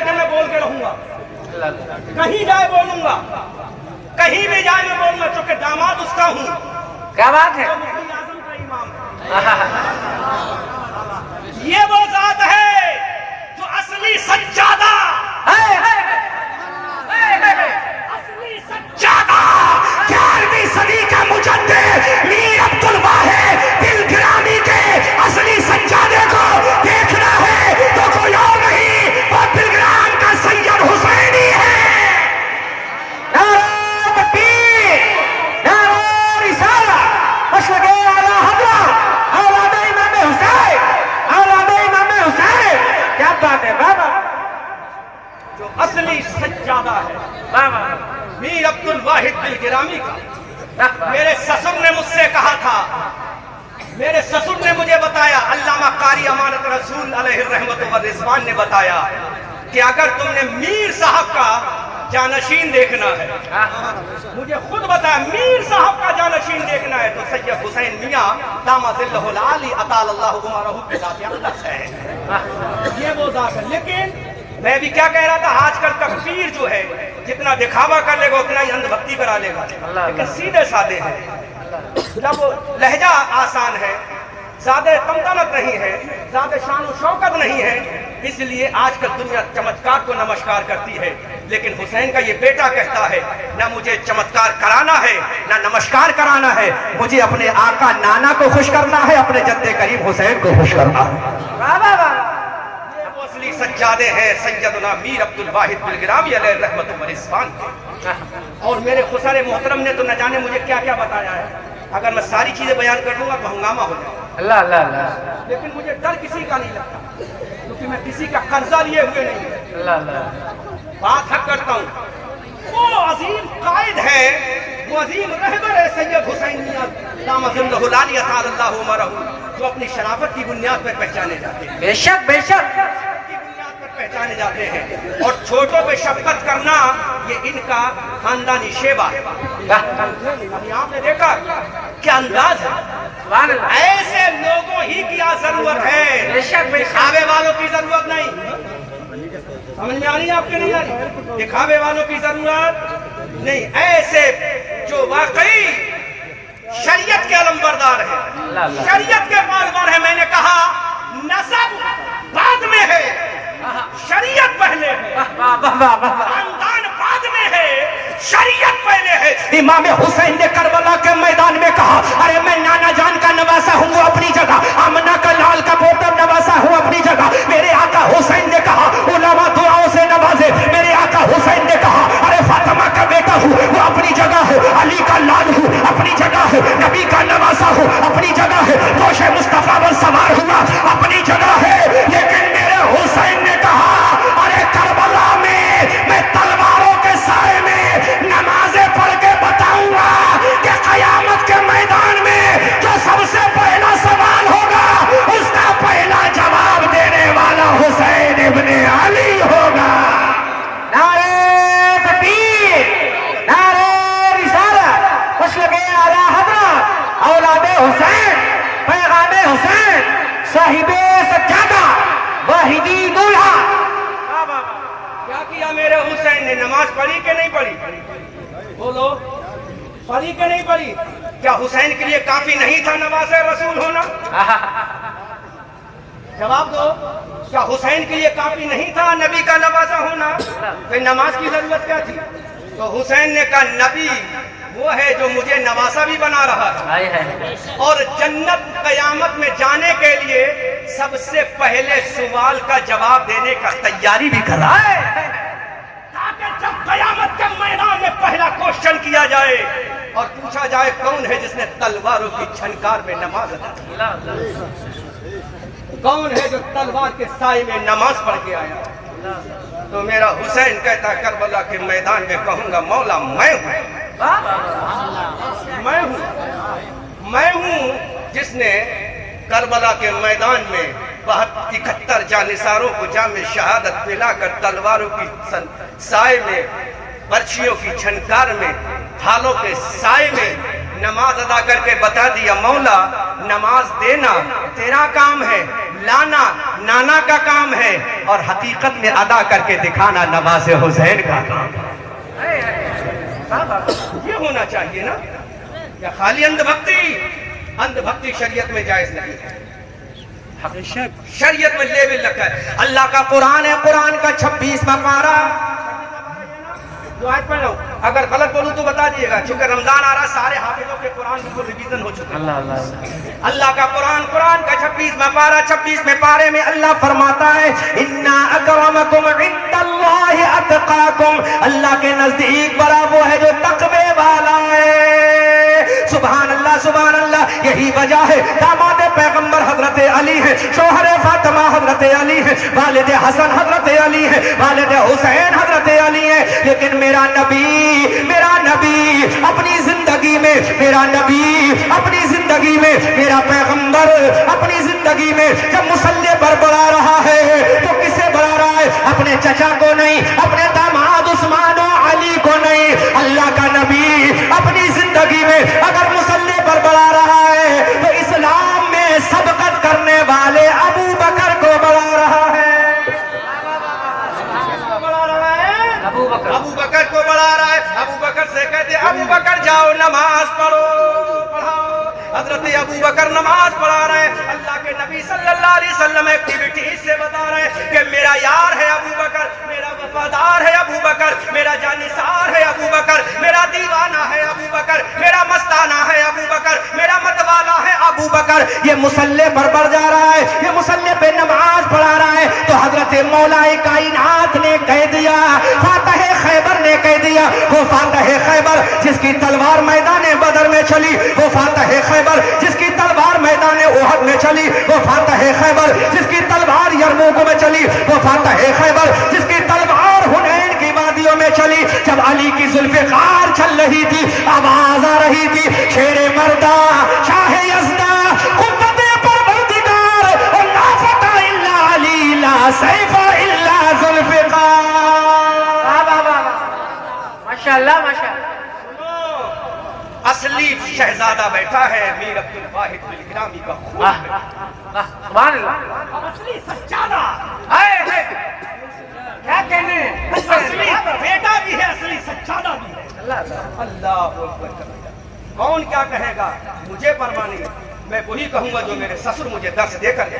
لیکن میں بول کے رہوں گا, کہیں جائے بولوں گا, کہیں بھی جائے میں بولوں گا, چونکہ داماد اس کا ہوں. کیا بات ہے؟ مفتی اعظم کا امام ہے. یہ وہ ذات ہے جو اصلی سجادہ, اصلی سجادہ 11ویں صدی کا مجدد میر عبد الواحد دل گرامی کے اصلی سجادے کو دیکھنا ہے تو کوئی اور نہیں, وہ دل گرام کا سید حسین ہی ہے. نعرہ تکبیر, نعرہ رسالت, مشرق اعلی حضرت اولاد امام حسین, اولاد امام حسین. کیا بات ہے بابا, جو اصلی سجادہ ہے بابا. میر عبد الواحد دل گرامی کا. میرے سسر نے مجھ سے کہا تھا, میرے سسر نے مجھے بتایا, علامہ قاری امانت رسول علیہ الرحمت والرضوان نے بتایا کہ اگر تم نے میر صاحب کا جانشین دیکھنا ہے, مجھے خود بتایا میر صاحب کا جانشین دیکھنا ہے تو سید حسین میاں دامہ ذلہ العالی اطال اللہ عمرہ کے ذات اقدس ہے. یہ وہ ذات ہے. لیکن میں بھی کیا کہہ رہا تھا, آج کل تکفیر جو ہے جتنا دکھاوا کر لے گا اتنا ہی اندھ بھکتی کرا لے گا, لیکن سیدھے سادے ہیں. جب لہجہ آسان ہے, زیادہ تمتنت نہیں ہے, زیادہ شان و شوکت نہیں ہے, اس لیے آج کل دنیا چمتکار کو نمسکار کرتی ہے. لیکن حسین کا یہ بیٹا کہتا ہے نہ مجھے چمتکار کرانا ہے نہ نمسکار کرانا ہے, مجھے اپنے آقا نانا کو خوش کرنا ہے, اپنے جد کریم حسین کو خوش کرنا ہے. یہ وہ اصلی سجادے ہیں سیدنا میر عبد الواحد دل گرامی علیہ الرحمت والرضوان. اور میرے خسر محترم نے تو نہ جانے مجھے کیا کیا بتایا ہے. اگر میں ساری چیزیں بیان کر دوں گا تو ہنگامہ ہو جائے. اللہ اللہ اللہ, لیکن مجھے ڈر کسی کا نہیں لگتا, کیونکہ میں کسی کا قرضہ لیے ہوئے نہیں ہوں. اللہ اللہ. بات حق کرتا ہوں. وہ عظیم قائد ہے, وہ عظیم رہبر ہے سید حسین میاں دامہ ذلہ العالی اطال اللہ عمرہ, جو اپنی شرافت کی بنیاد پر پہچانے جاتے ہیں, بے شک بے شک, کی بنیاد پر پہچانے جاتے ہیں. اور چھوٹوں پہ شفقت کرنا یہ ان کا خاندانی شیوا ہے. ابھی آپ نے دیکھا کیا انداز ہے, سبحان اللہ. ایسے لوگوں ہی کی ضرورت ہے, بے شک بے شک, دکھاوے والوں کی ضرورت نہیں. سمجھ میں آ رہی ہے آپ کے نہیں آ رہی؟ دکھاوے والوں کی ضرورت نہیں, ایسے جو واقعی شریعت کے علمبردار ہیں, شریعت کے پالوار ہیں. میں نے کہا نسب بعد میں ہے, شریعت پہلے ہے, خاندان بعد میں ہے, شریعت پہلے ہے. امام حسین نے کربلا کے میدان میں کہا ارے میں نانا جان کا نواسا ہوں وہ اپنی جگہ, آمنہ کا لال کا پوتا نواسا ہوں اپنی جگہ. میرے آقا حسین نے کہا علماء دعاؤں سے نوازے. میرے آقا حسین نے کہا ارے فاطمہ کا بیٹا ہوں وہ اپنی جگہ ہے, علی کا لال ہوں اپنی جگہ ہے, نبی کا نواسا ہوں اپنی جگہ ہے, دوش مصطفیٰ پر سوار ہوا اپنی جگہ ہے. لیکن میرے حسین نے کہا ارے کربلا میں تلواروں کے سائے میں نمازیں پڑھ کے بتاؤں گا کہ قیامت کے میدان میں جو سب سے پہلا سوال ہوگا اس کا پہلا جواب دینے والا حسین ابن علی ہوگا. نعرہ تکبیر, نعرہ رسالت, مشرق اعلی حضرت اولاد حسین, پیغام حسین, صاحب سجادہ, واحدی دولہا. کیا کیا میرے حسین نے, نماز پڑھی کہ نہیں پڑھی؟ بولو, پڑھی کہ نہیں پڑھی؟ کیا حسین کے لیے کافی نہیں تھا نواز رسول ہونا؟ جواب دو. کیا حسین کے لیے کافی نہیں تھا نبی کا نوازا ہونا؟ پھر نماز کی ضرورت کیا تھی؟ تو حسین نے کہا نبی وہ ہے جو مجھے نواسا بھی بنا رہا تھا, اور جنت قیامت میں جانے کے لیے سب سے پہلے سوال کا جواب دینے کا تیاری بھی کر رہا ہے, تاکہ جب قیامت کے میدان میں پہلا کوشچن کیا جائے اور پوچھا جائے کون ہے جس نے تلواروں کی چھنکار میں نماز ادا کی, کون ہے جو تلوار کے سائے میں نماز پڑھ کے آیا. تو میرا حسین کہتا کربلا کے میدان میں کہوں گا مولا میں ہوں, میں ہوں جس نے کربلا کے میدان میں 71 جانثاروں کو جام شہادت پلا کر تلواروں کی سائے میں, برچھیوں کی چھنکار میں, ڈھالوں کے سائے میں نماز ادا کر کے بتا دیا مولا نماز دینا تیرا کام ہے, لانا بنانا کا کام ہے اور حقیقت میں ادا کر کے دکھانا نواز حسین کا کام ہے۔ یہ ہونا چاہیے نا، یا خالی اندھ بھکتی شریعت میں جائز نہیں ہے، شریعت میں لیبل رکھا ہے۔ اللہ کا قرآن ہے، قرآن کا 26واں پارہ، دعائیں پڑھ رہا ہوں، اگر غلط بولوں تو بتا دیے گا، چونکہ رمضان آ رہا ہے، سارے حافظوں کے قرآن بالکل ریویژن ہو چکے ہیں۔ اللہ کا قرآن کا 26واں پارہ، 26ویں پارے میں اللہ فرماتا ہے اِنَّا أَكْرَمَكُمْ عِندَ اللَّهِ أَتْقَاكُمْ، اللہ کے نزدیک بڑا وہ ہے جو تقوی والا ہے۔ سبحان اللہ سبحان اللہ، یہی وجہ ہے داماد پیغمبر حضرت علی ہے، شوہر فاطمہ حضرت علی ہے، والد حسن حضرت علی ہے، والد حسین حضرت علی ہے، لیکن میرا نبی اپنی زندگی میں، میرا پیغمبر اپنی زندگی میں جب مصلی پر بڑھا رہا ہے تو کسے بڑھا رہا ہے؟ اپنے چچا کو نہیں، اپنے داماد عثمان و علی کو نہیں، اللہ کا نبی اپنی زندگی میں اگر مصلی پر بڑھا رہا ہے تو اسلام میں سبقت کرنے والے ابو بکر کو بڑھا رہا ہے، ابو بکر کو بڑھا رہا ہے۔ ابو بکر سے کہتے ابو بکر جاؤ نماز پڑھاؤ، حضرت ابو بکر نماز پڑھا رہے ہیں۔ اللہ کے نبی صلی اللہ علیہ وسلم ایکٹیویٹیز سے بتا رہے ہیں کہ میرا یار ہے ابو بکر، میرا وفادار ہے ابو بکر، میرا جانثار ہے ابو بکر، میرا دیوانہ ہے ابو بکر، میرا مستانہ ہے ابو بکر، میرا متوالا ہے ابو بکر۔ یہ مصلی پر بڑھ جا رہا ہے، یہ مصلی پہ نماز پڑھا رہا ہے تو حضرت مولا کائنات نے کہہ دیا، فاتح خیبر نے کہہ دیا، وہ فاتح خیبر جس کی تلوار میدان بدر میں چلی، وہ فاتح خیبر جس کی تلوار میدان احد میں چلی، وہ فاتح خیبر جس کی تلوار یرموک میں چلی، وہ فاتح خیبر جس کی تلوار حنین کی وادیوں میں چلی۔ جب علی کی ذوالفقار چل رہی تھی، آواز آ رہی تھی شیر مردہ شاہ یزدہ قوت پروردگار اور لا فتح الا علی لا سیف الا ذوالفقار۔ ماشاءاللہ ماشاءاللہ، اصلی شہزادہ بیٹھا ہے میر عبد الواحد بلگرامی کا خون ہے، سبحان اللہ، اصلی سجادہ، کیا کہنے ہیں؟ اصلی بیٹا بھی ہے، اصلی سجادہ بھی ہے۔ اللہ اکبر۔ کون کیا کہے گا مجھے پرواہ نہیں، میں وہی کہوں گا جو میرے سسر مجھے درس دے کر گئے،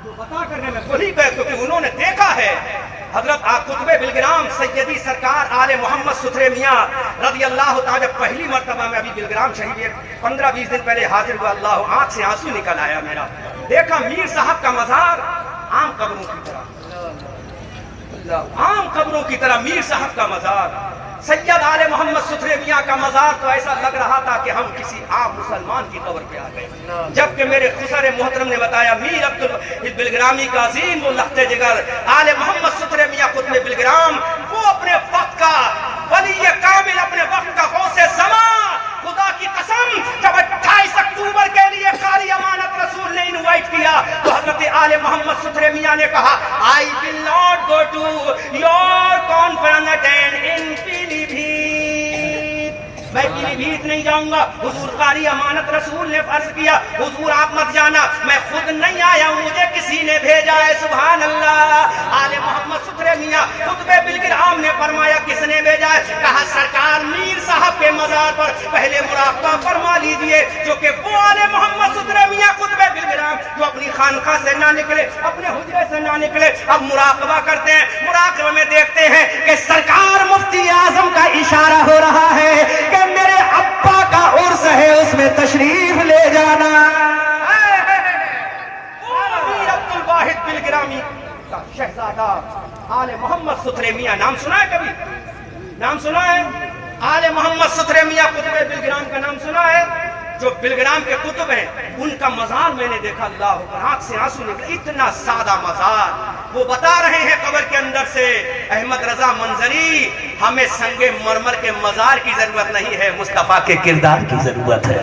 جو بتا کرنے میں وہی کہے، کیونکہ انہوں نے دیکھا ہے۔ حضرت قطب بلگرام سیدی سرکار آل محمد ستھرے میاں رضی اللہ تعالی، جب پہلی مرتبہ میں ابھی بلگرام شریف 15-20 دن پہلے حاضر ہوا، اللہ آنکھ سے آنسو نکل آیا میرا، دیکھا میر صاحب کا مزار عام قبروں کی طرح، عام قبروں کی طرح میر صاحب کا مزار، سید آل محمد ستھرے میاں کا مزار تو ایسا لگ رہا تھا کہ ہم کسی عام مسلمان کی قبر پہ آ گئے، جبکہ میرے خسر محترم نے بتایا میر عبد بلگرامی کا عظیم و لخت جگر آل محمد ستھرے میاں قطب بلگرام، وہ اپنے وقت کا ولی کامل، اپنے وقت کا غوث زمان، خدا کی قسم جب 28 اکتوبر کے لیے قاری امانت رسول نے انوائٹ کیا تو حضرت آل محمد ستھرے میاں نے کہا I will not go to your conference in میں پیلی بھیت نہیں جاؤں گا۔ حضور قاری امانت رسول نے فرض کیا حضور آپ مت جانا، میں خود نہیں آیا ہوں، مجھے کسی نے بھیجا ہے۔ سبحان اللہ۔ آل محمد ستھرے میاں قطب بلگرام نے فرمایا کس نے بھیجا ہے؟ کہا سرکار میر صاحب کے مزار پر پہلے مراقبہ فرما لیجئے، جو کہ وہ آل محمد ستھرے میاں قطب بلگرام جو اپنی خانقاہ سے نہ نکلے، اپنے حجرے سے نہ نکلے، اب مراقبہ کرتے ہیں۔ مراقبہ میں دیکھتے ہیں کہ سرکار مفتی اعظم کا اشارہ ہو رہا ہے کہ میرے ابا کا عرس ہے، اس میں تشریف لے جانا۔ میر عبد الواحد بلگرامی کا شہزادہ آل محمد ستھرے میاں، نام سنا ہے کبھی؟ نام سنا ہے؟ آل محمد ستھرے میاں قطب بلگرام کا نام سنا ہے؟ جو بلگرام کے قطب ہیں ان کا مزار میں نے دیکھا، اللہ اکبر، آنکھ سے آنسو نکلے، اتنا سادہ مزار۔ وہ بتا رہے ہیں قبر کے اندر سے احمد رضا منظری، ہمیں سنگ مرمر کے مزار کی ضرورت نہیں ہے، مصطفیٰ کے کردار کی ضرورت ہے،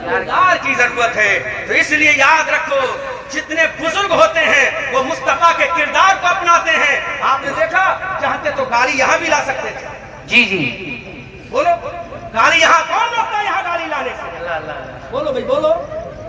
کردار کی ضرورت ہے۔ تو اس لیے یاد رکھو جتنے بزرگ ہوتے ہیں وہ مصطفیٰ کے کردار کو اپناتے ہیں۔ آپ نے دیکھا چاہتے تو گاڑی یہاں بھی لا سکتے تھے، جی جی، بولو گاڑی یہاں کون روکتا ہے؟ یہاں گاڑی لانے سے، بولو بھائی بولو،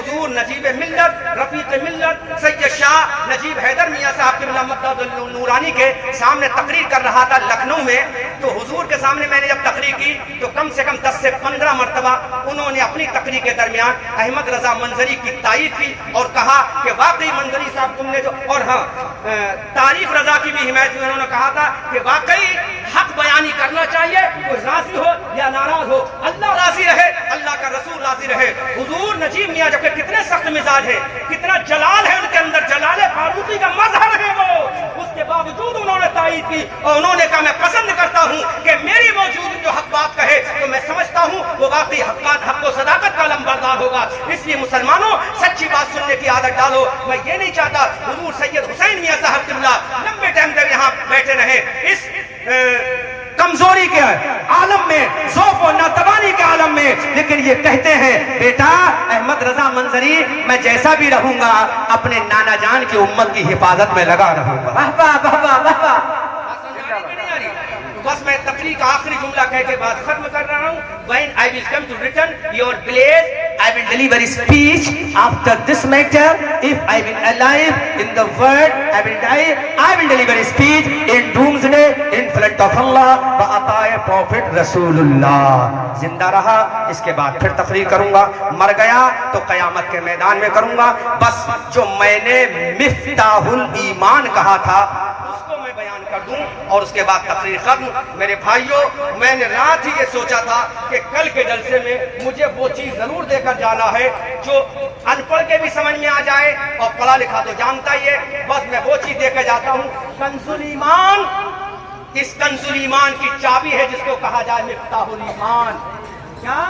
حضور نجیب ملت رفیق ملت سید شاہ نجیب حیدر میاں صاحب قبلہ مدد نورانی کے سامنے تقریر کر رہا تھا لکھنؤ میں. تو حضور کے سامنے میں نے جب تقریر کی تو کم سے کم 10 سے 15 مرتبہ انہوں نے اپنی تقریر کے درمیان احمد رضا منظری کی تعریف کی اور کہا کہ واقعی منظری صاحب تم نے جو, اور ہاں تعریف رضا کی بھی حمایت میں انہوں نے کہا تھا کہ واقعی حق بیانی کرنا چاہیے, کوئی راضی ہو یا ناراض ہو, اللہ راضی رہے, اللہ کا رسول راضی رہے. حضور نجیب میاں جب کہ کتنے سخت مزاج ہے, کتنا جلال ہے ان کے اندر, جلال فاروقی کا مظہر ہے وہ, اس کے باوجود انہوں نے تائید کی اور انہوں نے کہا میں پسند کرتا ہوں کہ میری موجود جو حق بات کہے تو میں سمجھتا ہوں وہ واقعی حق و صداقت کا لمبردار ہوگا. اس لیے مسلمانوں سچی بات سننے کی عادت ڈالو. میں یہ نہیں چاہتا حضور سید حسین میاں صاحب قبلہ لمبے ٹائم تک یہاں بیٹھے رہے اس کمزوری کے عالم میں, ضعف و ناتوانی کے عالم میں, لیکن یہ کہتے ہیں بیٹا احمد رضا منظری میں جیسا بھی رہوں گا اپنے نانا جان کی امت کی حفاظت میں لگا رہوں گا. واہ واہ واہ واہ واہ. بس میں تقریر کا آخری جملہ کہہ کے بات ختم کر رہا ہوں. When I will come to return your place, I will deliver a speech after this matter. If I will alive in the world, I will die. I will deliver a speech in doomsday in front of Allah. وَأَطَاعَ Prophet Rasulullah. زندہ رہا اس کے بعد پھر تقریر کروں گا, مر گیا تو قیامت کے میدان میں کروں گا. بس جو میں نے مفتاح الایمان کہا تھا اس کو میں بیان کر دوں اور اس کے بعد تقریر ختم. میرے بھائیوں, میں نے رات ہی یہ سوچا تھا کہ کل کے جلسے میں مجھے وہ چیز ضرور دے کر جانا ہے جو ان پڑھ کے بھی سمجھ میں آ جائے اور پڑھا لکھا تو جانتا ہی ہے. بس میں وہ چیز دے کر جاتا ہوں. کنز الایمان, اس کنز الایمان کی چابی ہے جس کو کہا جائے مفتاح الایمان. کیا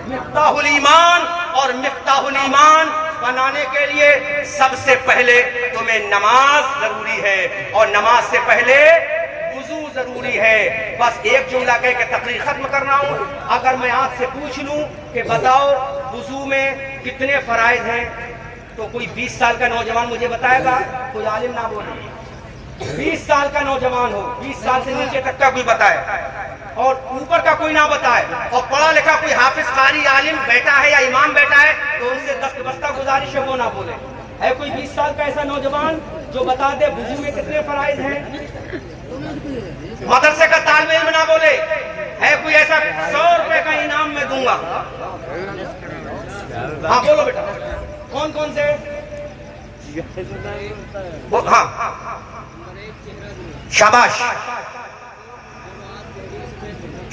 مفتاح الایمان؟ اور مفتاح الایمان بنانے کے لیے سب سے پہلے تمہیں نماز ضروری ہے اور نماز سے پہلے وضو ضروری ہے. بس ایک جملہ کہہ کے تقریر ختم کرنا ہوں. اگر میں آپ سے پوچھ لوں کہ بتاؤ وضو میں کتنے فرائض ہیں تو کوئی 20 سال کا نوجوان مجھے بتائے گا, کوئی عالم نہ بولے. 20 سال کا نوجوان ہو, 20 سال سے نیچے تک کا کوئی بتائے اور اوپر کا کوئی نہ بتائے, اور پڑھا لکھا کوئی حافظ قاری عالم بیٹا ہے یا امام بیٹا ہے تو ان سے دستبستہ گزارش ہے وہ نہ بولے. ہے کوئی 20 سال کا ایسا نوجوان جو بتا دے وضو میں کتنے فرائض ہیں؟ مدرسے کا طالب علم نہ بولے. ہے کوئی ایسا 100 روپے کا انعام میں دوں گا؟ ہاں بولو بیٹا, کون کون سے؟ ہاں شاباش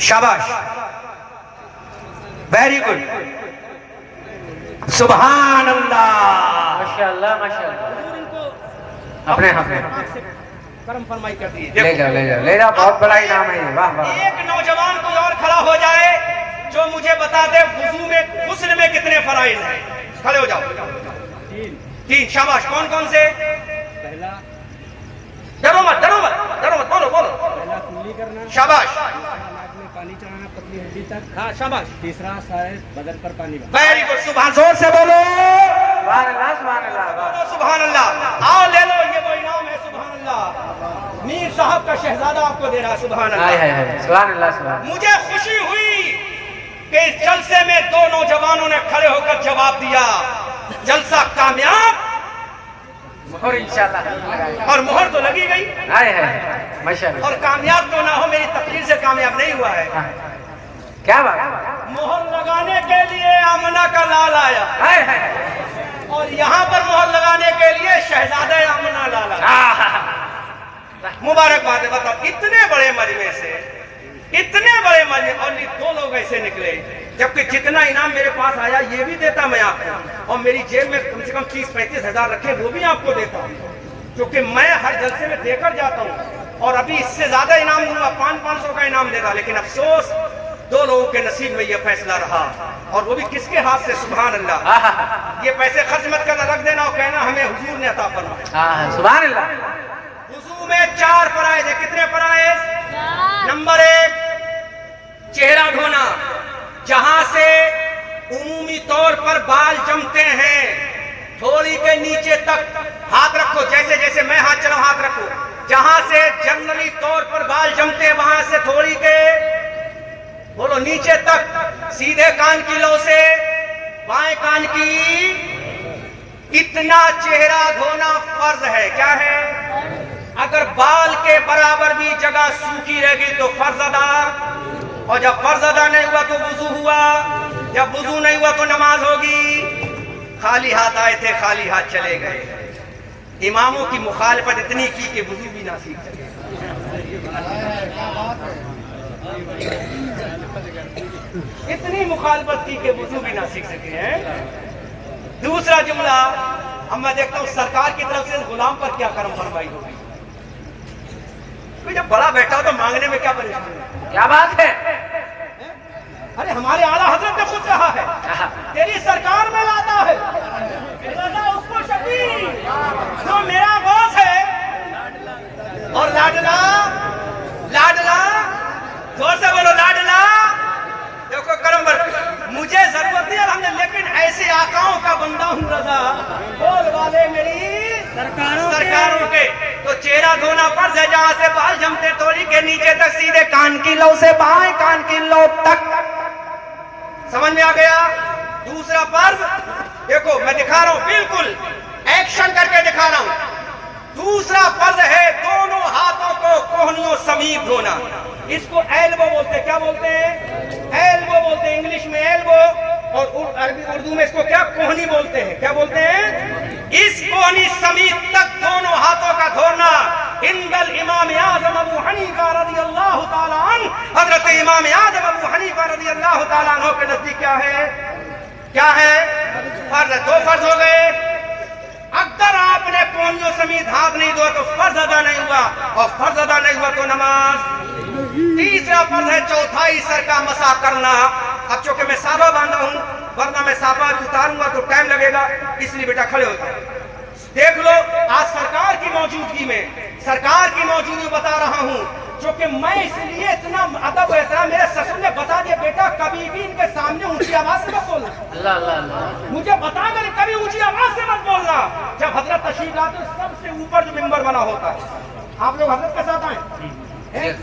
شاباش, ویری گڈ, سبحان اللہ, ماشاءاللہ ماشاءاللہ. اپنے کرم فرمائی کر دیجیے. لے جاؤ لے جاؤ لے جاؤ, بہت بڑا انعام ہے. واہ واہ. ایک نوجوان کوئی اور کھڑا ہو جائے جو مجھے بتا دے وضو میں غسل میں کتنے فرائض ہیں. کھڑے ہو جاؤ. 3. شاباش. کون کون سے؟ پہلا ڈرو مت ڈرو مت ڈرو مت, بولو بولو. پہلا کلی کرنا, شاباش. ناک میں پانی چڑھانا پتلی ہڈی تک. ہاں شاباش. تیسرا سارے بدن پر پانی بہانا. Very good. سبحان, زور سے بولو سبحان اللہ سبحان اللہ. سبحان اللہ. آؤ لے لو, یہ وہ انعام ہے. سبحان اللہ. میر صاحب کا شہزادہ آپ کو دے رہا. سبحان اللہ. سبحان اللہ سبحان. مجھے خوشی ہوئی کہ اس جلسے میں 2 نوجوانوں نے کھڑے ہو کر جواب دیا. جلسہ کامیاب مہر انشاءاللہ, اور مہر تو لگی گئی. ماشاءاللہ. اور کامیاب تو نہ ہو, میری تقریر سے کامیاب نہیں ہوا ہے. کیا بات. مہر لگانے کے لیے آمنہ کا لال آیا اور یہاں پر مہر لگانے کے لیے شہزادہ آمنہ لال آیا. مبارکباد ہے. بتاؤ اتنے بڑے مجمع سے, اتنے بڑے مجمع, اور 2 لوگ ایسے نکلے. جبکہ جتنا انعام میرے پاس آیا یہ بھی دیتا میں آپ کو, اور میری جیب میں کم سے کم 30-35 ہزار رکھے وہ بھی آپ کو دیتا ہوں, کیونکہ میں ہر جلسے میں دے کر جاتا ہوں. اور ابھی اس سے زیادہ انعام دوں گا, 500 کا انعام دے گا. لیکن افسوس 2 لوگوں کے نصیب میں یہ فیصلہ رہا, اور وہ بھی کس کے ہاتھ سے؟ سبحان اللہ. یہ پیسے خرچ مت کرنا, رکھ دینا اور کہنا ہمیں حضور نے عطا فرمایا. سبحان اللہ. وضو میں 4 فرائض ہیں. کتنے فرائض؟ نمبر 1 چہرہ دھونا, جہاں سے عمومی طور پر بال جمتے ہیں تھوڑی کے نیچے تک ہاتھ رکھو. جیسے جیسے میں ہاتھ چلاؤں ہاتھ رکھو. جہاں سے جنرلی طور پر بال جمتے ہیں وہاں سے تھوڑی کے بولو نیچے تک, سیدھے کان کی لو سے بائیں کان کی اتنا چہرہ دھونا فرض ہے. کیا ہے؟ اگر بال کے برابر بھی جگہ سوکھی رہ گئی تو فرض ادا, اور جب فرض ادا نہیں ہوا تو وضو ہوا, جب وضو نہیں ہوا تو نماز ہوگی. خالی ہاتھ آئے تھے, خالی ہاتھ چلے گئے. اماموں کی مخالفت اتنی کی کہ وضو بھی نہ سیکھ سکے. اتنی مخالفت کی کہ وضو بھی نہ سیکھ سکے ہیں. دوسرا جملہ, اب میں دیکھتا ہوں سرکار کی طرف سے غلام پر کیا کرم فرمائی ہوگی. جب بڑا بیٹھا ہو تو مانگنے میں کیا پریشانی ہے؟ کیا بات ہے؟ ارے ہمارے اعلیٰ حضرت نے خود کہا ہے, تیری سرکار میں لاتا ہے رضا اس کو شفیع جو میرا غوث ہے, اور لاڈلا لاڈلا, زور سے بولو لاڈلا. دیکھو کرم مجھے ضرورت نہیں الحمد, لیکن ایسے آقاؤں کا بندہ ہوں رضا, بول والے میری سرکاروں کے. تو چہرہ دھونا فرض ہے, جہاں سے بال جمتے توڑی کے نیچے تک, سیدھے کان کی لو سے بائیں کان کی لو تک. سمجھ میں آ گیا؟ دوسرا فرض دیکھو میں دکھا رہا ہوں, بالکل ایکشن کر کے دکھا رہا ہوں. دوسرا فرض ہے دونوں ہاتھوں کو کوہنیوں سمیت دھونا. اس کو ایلبو بولتے ہیں. کیا بولتے ہیں؟ ایلبو بولتے ہیں انگلش میں ایلبو, اور اردو میں اس کو کیا کوہنی بولتے ہیں. کیا بولتے ہیں؟ اس کوہنی سمیت تک دونوں ہاتھوں کا دھونا عند الامام اعظم ابو حنیفہ رضی اللہ تعالیٰ عنہ, حضرت امام اعظم ابو حنیفہ رضی اللہ تعالیٰ عنہ کے نزدیک کیا ہے؟ کیا ہے؟ فرض. دو فرض ہو گئے. اگر آپ نے کوہنیوں سمیت ہاتھ نہیں دھویا تو فرض ادا نہیں ہوا, اور فرض ادا نہیں ہوا تو نماز. تیسرا فرض ہے چوتھائی سر کا مسح کرنا. اب چونکہ میں صافہ باندھا ہوں, ورنہ میں صافہ اتاروں گا تو ٹائم لگے گا, اس لیے بیٹا کھڑے ہوتا ہے. دیکھ لو آج سرکار کی موجودگی میں, سرکار کی موجودگی بتا رہا ہوں, جو کہ میں اس لیے اتنا ادب احترام, میرے سسر نے بتا دیا بیٹا کبھی بھی ان کے سامنے اونچی آواز سے مت بولنا. اللہ اللہ اللہ, مجھے بتا کر کبھی اونچی آواز سے مت بولنا. جب حضرت تشریف لاتے سب سے اوپر جو ممبر بنا ہوتا ہے, آپ لوگ حضرت کے ساتھ آئیں,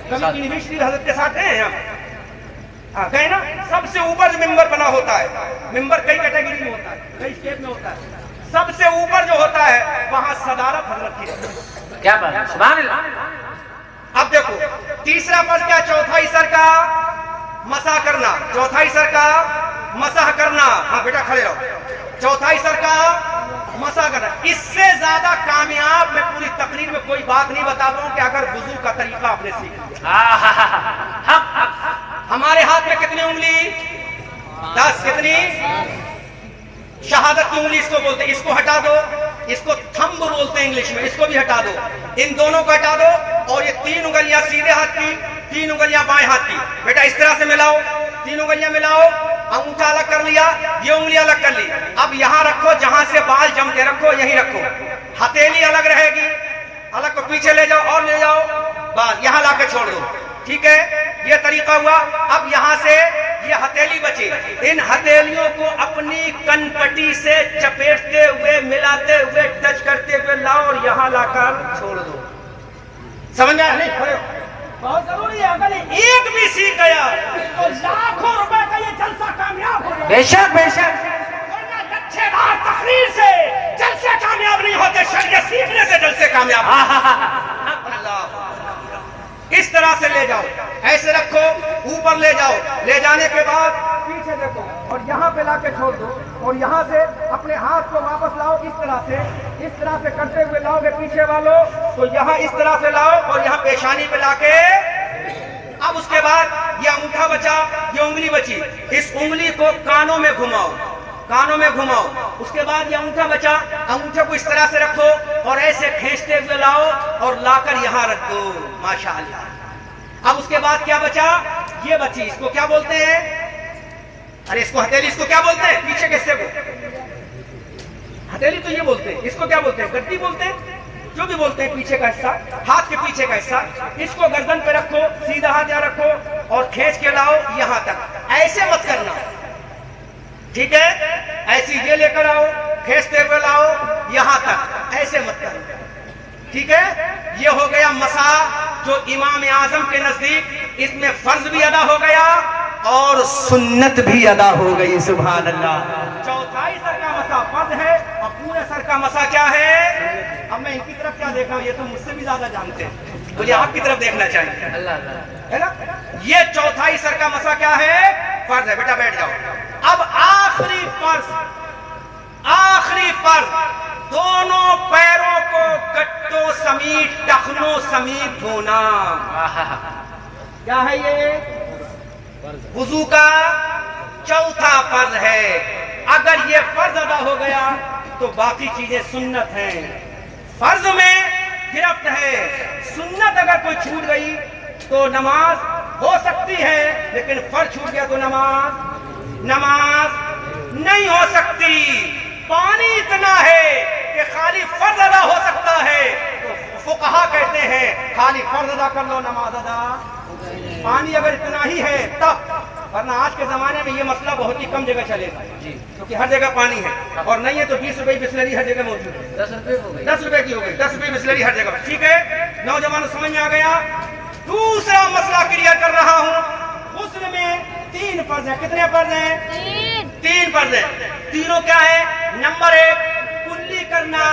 کبھی یونیورسٹی حضرت کے ساتھ ہیں ہم گئے نا, سب سے اوپر جو ممبر بنا ہوتا ہے, ممبر کئی کیٹیگری میں ہوتا ہے, کئی اسٹیپ میں ہوتا ہے, سب سے اوپر جو ہوتا ہے وہاں صدارت حضرت کی رہتی ہے. کیا بات ہے؟ سبحان اللہ. اب دیکھو تیسرا فرض کیا؟ چوتھائی سر کا مسح کرنا. چوتھائی سر کا مسح کرنا. ہاں بیٹا کھڑے رہو. چوتھائی سر کا مسح کرنا. اس سے زیادہ کامیاب میں پوری تقریر میں کوئی بات نہیں بتا پاؤں کہ اگر وضو کا طریقہ آپ نے سیکھ لیا. ہمارے ہاتھ میں کتنی انگلی؟ 10. کتنی؟ شہادت کی انگلی اس کو بولتے ہیں. اس کو ہٹا دو, اس کو تھمب بولتے ہیں انگلش میں, اس کو بھی ہٹا دو. ان دونوں کو ہٹا دو, اور یہ 3 انگلیاں سیدھے ہاتھ کی, 3 انگلیاں بائیں ہاتھ کی. بیٹا اس طرح سے ملاؤ, 3 انگلیاں ملاؤ. انگوٹھا الگ کر لیا, یہ انگلی الگ کر لی. اب یہاں رکھو جہاں سے بال جمتے, رکھو یہیں رکھو. ہتھیلی الگ رہے گی, الگ کو پیچھے لے جاؤ اور لے جاؤ, بال یہاں لا کے چھوڑ دو. ٹھیک ہے, یہ طریقہ ہوا. اب یہاں سے یہ ہتھیلی بچی, ان ہتھیلیوں کو اپنی کن پٹی سے چپیٹتے ہوئے, ملاتے ہوئے, ٹچ کرتے ہوئے لاؤ اور یہاں لا کر چھوڑ دو. سمجھ آیا نہیں؟ کھڑے ہو, بہت ضروری ہے. اگر ایک بھی سیکھ گیا تو لاکھوں روپے کا یہ جلسہ کامیاب ہو جائے. بے شک بے شک. اچھے بار تقریر سے جلسے کامیاب نہیں ہوتے, شریعت سیکھنے سے جلسے کامیاب. اللہ, اس طرح سے لے جاؤ, ایسے رکھو, اوپر لے جاؤ. لے جانے کے بعد پیچھے دیکھو اور یہاں پہ لا کے چھوڑ دو, اور یہاں سے اپنے ہاتھ کو واپس لاؤ. اس طرح سے کرتے ہوئے لاؤ گے پیچھے والوں, تو یہاں اس طرح سے لاؤ اور یہاں پیشانی پہ لا کے. اب اس کے بعد یہ انگوٹھا بچا, یہ انگلی بچی, اس انگلی کو کانوں میں گھماؤ, کانوں میں گھماؤ. اس کے بعد یہ انگوٹھا بچا, انگوٹھے کو اس طرح سے رکھو اور ایسے کھینچتے ہوئے لاؤ اور لا کر یہاں رکھ دو. ماشاءاللہ. اب اس کے بعد کیا بچا؟ یہ بچی, اس کو کیا بولتے ہیں؟ ارے اس کو ہتھیلی, اس کو کیا بولتے ہیں؟ پیچھے کے حصے کو ہتھیلی تو یہ بولتے ہیں, اس کو کیا بولتے ہیں؟ گدی بولتے ہیں, جو بھی بولتے ہیں. پیچھے کا حصہ, ہاتھ کے پیچھے کا حصہ, اس کو گردن پہ رکھو, سیدھا ہاتھ یہاں رکھو اور کھینچ کے لاؤ یہاں تک. ایسے مت کرنا, ٹھیک ہے؟ ایسی یہ لے کر آؤ, کھینچتے ہوئے لاؤ یہاں تک, ایسے مت کرنا. ٹھیک ہے؟ یہ ہو گیا مسح جو امام اعظم کے نزدیک اس میں فرض بھی ادا ہو گیا اور سنت بھی ادا ہو گئی. سبحان اللہ. اب میں ان کی طرف کیا دیکھ رہا ہوں، یہ تو مجھ سے بھی زیادہ جانتے ہیں، مجھے آپ کی طرف دیکھنا چاہیے، ہے نا؟ یہ چوتھائی سر کا مسئلہ کیا ہے؟ فرض ہے. بیٹا بیٹھ جاؤ. اب آخری فرض دونوں پیروں کو گٹوں سمیت ٹخنوں سمیت دھونا. کیا ہے یہ؟ وضو کا چوتھا فرض ہے. اگر یہ فرض ادا ہو گیا تو باقی چیزیں سنت ہیں. فرض میں گرفت ہے، سنت اگر کوئی چھوٹ گئی تو نماز ہو سکتی ہے، لیکن فرض چھوٹ گیا تو نماز نہیں ہو سکتی. پانی اتنا ہے کہ خالی فرض ادا ہو سکتا ہے، تو فقہا کہتے ہیں خالی فرض ادا کر لو نماز ادا. پانی اگر اتنا ہی ہے تب، ورنہ آج کے زمانے میں یہ مسئلہ بہت ہی کم جگہ چلے گا کیونکہ ہر جگہ پانی ہے، اور نہیں ہے تو 20 روپے بسلری ہر جگہ موجود ہے. 10 روپے کی ہو گئی، 10 روپے بسلری ہر جگہ. ٹھیک ہے، نوجوانوں سمجھ میں آ گیا. دوسرا مسئلہ کلیئر کر رہا ہوں. غسل میں 3 فرض ہیں. کتنے فرض ہیں؟ 3 فرض ہیں. تینوں کیا ہے؟ نمبر 1 کلی کرنا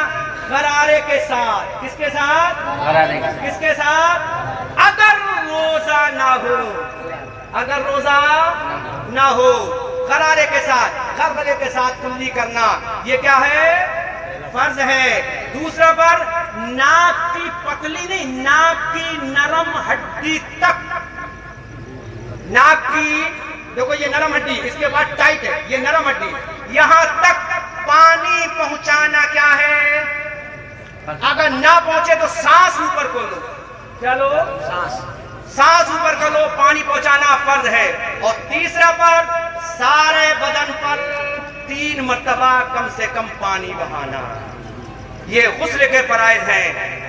غرارے کے ساتھ. کس کے ساتھ؟ کس کے ساتھ؟ اگر روزہ نہ ہو غرارے کے ساتھ، غرغرے کے ساتھ کلی کرنا، یہ کیا ہے؟ فرض ہے. دوسرا فرض ناک کی پتلی نہیں، ناک کی نرم ہڈی تک. ناک کی دیکھو یہ نرم ہڈی، اس کے بعد ٹائٹ ہے، یہ نرم ہڈی، یہاں تک پانی پہنچانا کیا ہے؟ اگر نہ پہنچے تو سانس اوپر کو لو. کیا لو؟ سانس اوپر کر لو. پانی پہنچانا فرض ہے. اور تیسرا فرض سارے بدن پر 3 مرتبہ کم سے کم پانی بہانا. یہ غسل کے فرائض ہیں.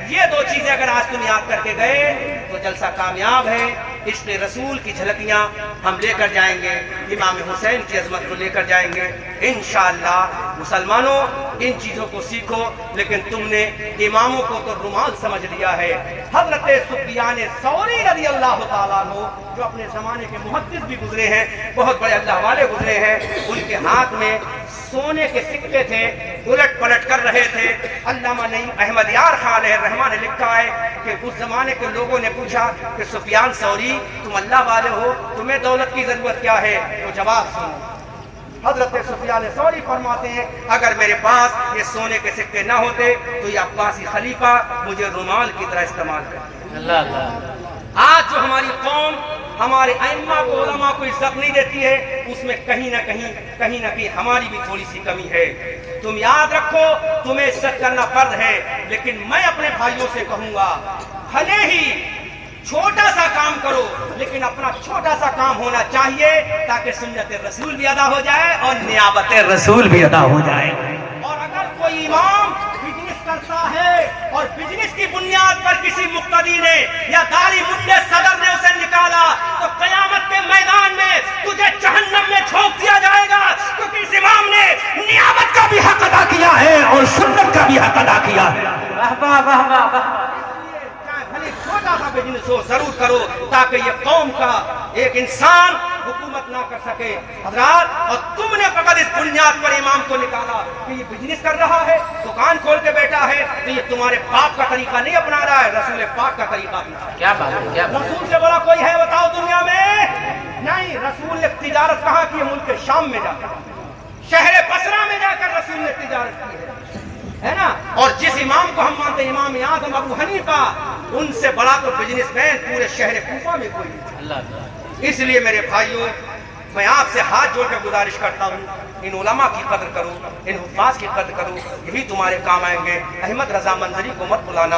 یہ 2 چیزیں اگر آج تم یاد کر کے گئے تو جلسہ کامیاب ہے. عشق رسول کی جھلکیاں ہم لے کر جائیں گے، امام حسین کی عظمت کو لے کر جائیں گے انشاءاللہ. مسلمانوں ان چیزوں کو سیکھو، لیکن تم نے اماموں کو تو رومال سمجھ لیا ہے. حضرت سفیان ثوری رضی اللہ تعالیٰ عنہ جو اپنے زمانے کے محدث بھی گزرے ہیں، بہت بڑے اللہ والے گزرے ہیں، ان کے ہاتھ میں سونے کے سکے تھے، الٹ پلٹ کر رہے تھے. علامہ نعیم احمد یار خان علیہ الرحمہ نے لکھا ہے کہ اس زمانے کے لوگوں نے پوچھا کہ سفیان ثوری تم اللہ والے ہو، تمہیں دولت کی ضرورت کیا ہے؟ تو جواب سنو. حضرت سفیان ثوری فرماتے ہیں اگر میرے پاس یہ سونے کے سکے نہ ہوتے تو یہ عباسی خلیفہ مجھے رومال کی طرح استعمال کرتے. آج جو ہماری قوم ہمارے ائمہ کو، علماء کو عزت نہیں دیتی ہے، اس میں کہیں نہ کہیں ہماری بھی تھوڑی سی کمی ہے. تم یاد رکھو تمہیں عزت کرنا فرض ہے، لیکن میں اپنے بھائیوں سے کہوں گا بھلے ہی چھوٹا سا کام کرو، لیکن اپنا چھوٹا سا کام ہونا چاہیے تاکہ سنت رسول بھی ادا ہو جائے اور نیابت رسول بھی ادا ہو جائے. اور اگر کوئی امام بزنس کرتا ہے اور بزنس کی بنیاد پر کسی مقتدی نے یا داڑھی منڈے صدر نے اسے نکالا تو قیامت کے میدان میں تجھے جہنم میں جھونک دیا جائے گا، کیونکہ اس امام نے نیابت کا بھی حق ادا کیا ہے اور سنت کا بھی حق ادا کیا ہے. واہ واہ واہ واہ. چھوٹا سا بزنس ہو ضرور کرو تاکہ یہ قوم کا ایک انسان حکومت نہ کر سکے. حضرات، اور تم نے فقط اس بنیاد پر امام کو نکالا کہ یہ بزنس کر رہا ہے، دکان کھول کے بیٹھا ہے، تو یہ تمہارے باپ کا طریقہ نہیں اپنا رہا ہے، رسول پاک کا طریقہ اپنا. کیا بات ہے؟ رسول سے بڑا کوئی ہے بتاؤ دنیا میں؟ نہیں. رسول نے تجارت کہاں کی؟ ملک شام میں جا کر، شہر بصرہ میں جا کر رسول نے تجارت کی ہے نا. اور جس امام کو ہم مانتے ہیں امام اعظم ابو حنیفہ، ان سے بڑا تو بزنس مین پورے شہر کوفہ میں کوئی نہیں. اس لیے میرے بھائیوں میں آپ سے ہاتھ جوڑ کر گزارش کرتا ہوں ان علماء کی قدر کرو، ان حفاظ کی قدر کرو، یہی تمہارے کام آئیں گے. احمد رضا منظری کو مت بلانا،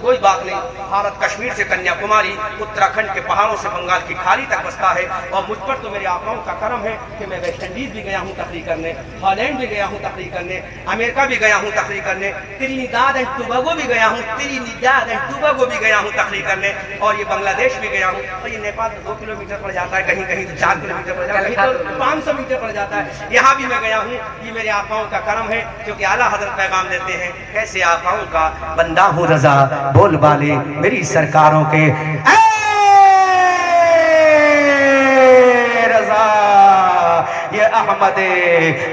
کوئی بات نہیں. بھارت کشمیر سے کنیا کماری، اتراکھنڈ کے پہاڑوں سے بنگال کی کھاڑی تک بستا ہے. اور مجھ پر تو میرے آقاؤں کا کرم ہے کہ میں ویسٹ انڈیز بھی گیا ہوں تقریر کرنے، ہالینڈ بھی گیا ہوں تقریر کرنے، امریکہ بھی گیا ہوں تقریر کرنے، ٹرینیڈاد اینڈ ٹوباگو بھی گیا ہوں، ٹرینیڈاد اینڈ ٹوباگو بھی گیا ہوں تقریر کرنے، اور یہ بنگلہ دیش بھی گیا ہوں. اور یہ نیپال تو 2 کلومیٹر پڑ جاتا ہے، کہیں کہیں تو 4 کلومیٹر پڑ جاتا ہے، کہیں تو 500 میٹر پڑ جاتا ہے. یہاں بھی میں گیا ہوں. یہ میرے آقاؤں کا کرم ہے کیونکہ اعلیٰ حضرت پیغام دیتے ہیں کیسے آقاؤں کا بندہ ہوں رضا، بول بالے میری سرکاروں کے. اے رضا یہ احمد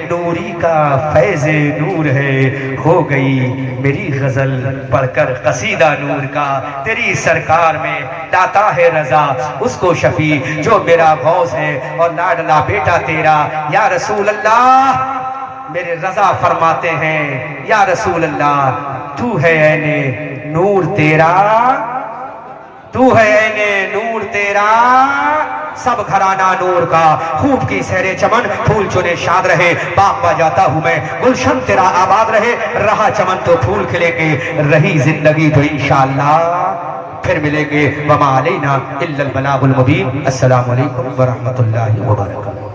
نوری کا فیض نور ہے، ہو گئی میری غزل پڑھ کر قصیدہ نور کا، تیری سرکار میں لاتا ہے رضا اس کو شفیع جو میرا غوث ہے اور لاڈلا بیٹا تیرا یا رسول اللہ۔ میرے رضا فرماتے ہیں یا رسول اللہ تو ہے عین نور تیرا، تو ہے عین نور تیرا، سب گھرانہ نور کا، خوب کی سہرے چمن پھول چنے شاد رہے، باغ پا جاتا ہوں میں گلشن تیرا آباد رہے، رہا چمن تو پھول کھلے گے، رہی زندگی تو انشاءاللہ پھر ملیں گے۔ وما علینا الا البلاغ المبین۔ السلام علیکم ورحمۃ اللہ وبرکاتہ۔